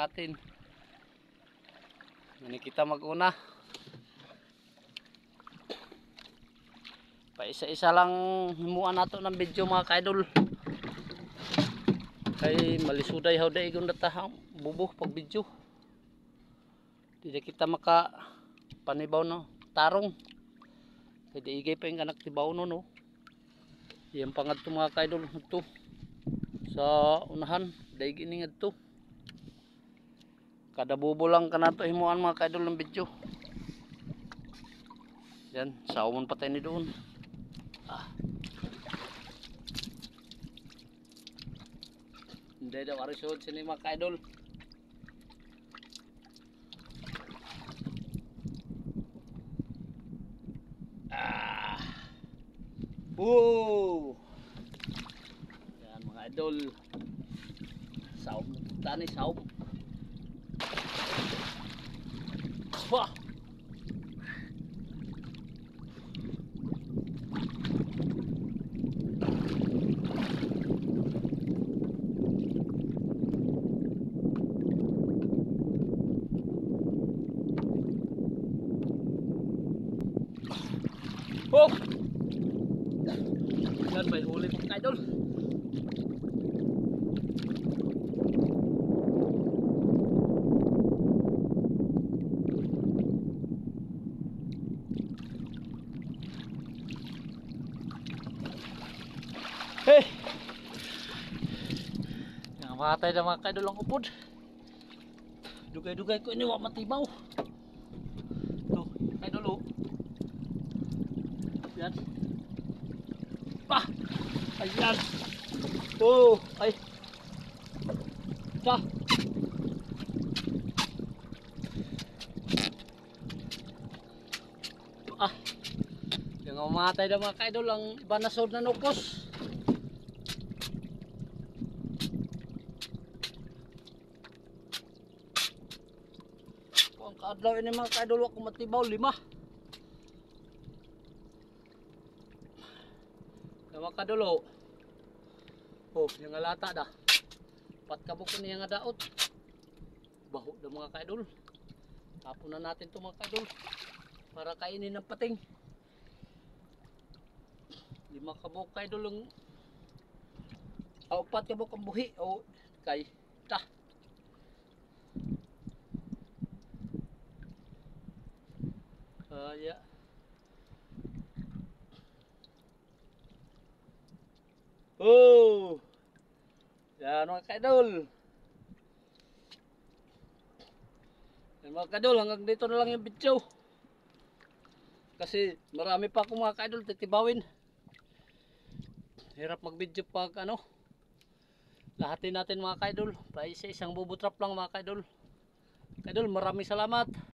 natin. Hindi kita mag-una. Pa isa-isa lang himuan nato ng video mga kaidol. Kay malisuday hawday kung datahang bubuh pag video. Hindi kita maka panibaw no tarong. Kay di igay pa yung kanak tibaw no. Yang pangat to mga kaidol ito sa unahan daig ini ngadto. Kada bubo lang kanato himuan mga kaidol ng video. Yan, saumon patay ni doon. Hindi daw arisod sini mga kaidol. Woo! Yan mga idol. Saum tani saum. Wah! Oh! Yan may huli mga idol. Hey! Namatay na mga idol ang upod. Dugay-dugay ko ini wa matibaw. Tuh, idol oh. Yan. Pa! Ayan. Oh, ay. Ta. Yung mamatay na mga kaidol ang banasod na nukos. Ang kaadlaw ini mga kaidol ako matibaw 5. Mga kadulo. Oh, yung lata dah. Pat kabuk niya nga daot. Baho daw mga kaidol. Tapon na natin to mga kaidol para kainin ng pating. 5 kabuk kaidol ang 4 kabuk ang buhi o kay ta. Yeah. Oh! Yan mga kaidol. Yan mga kaidol, hanggang dito na lang yung video. Kasi marami pa akong mga kaidol titibawin. Hirap mag-video pag ano. Lahatin natin mga kaidol. Pa isa-isang bubutrap lang mga kaidol. Kaidol, maraming salamat.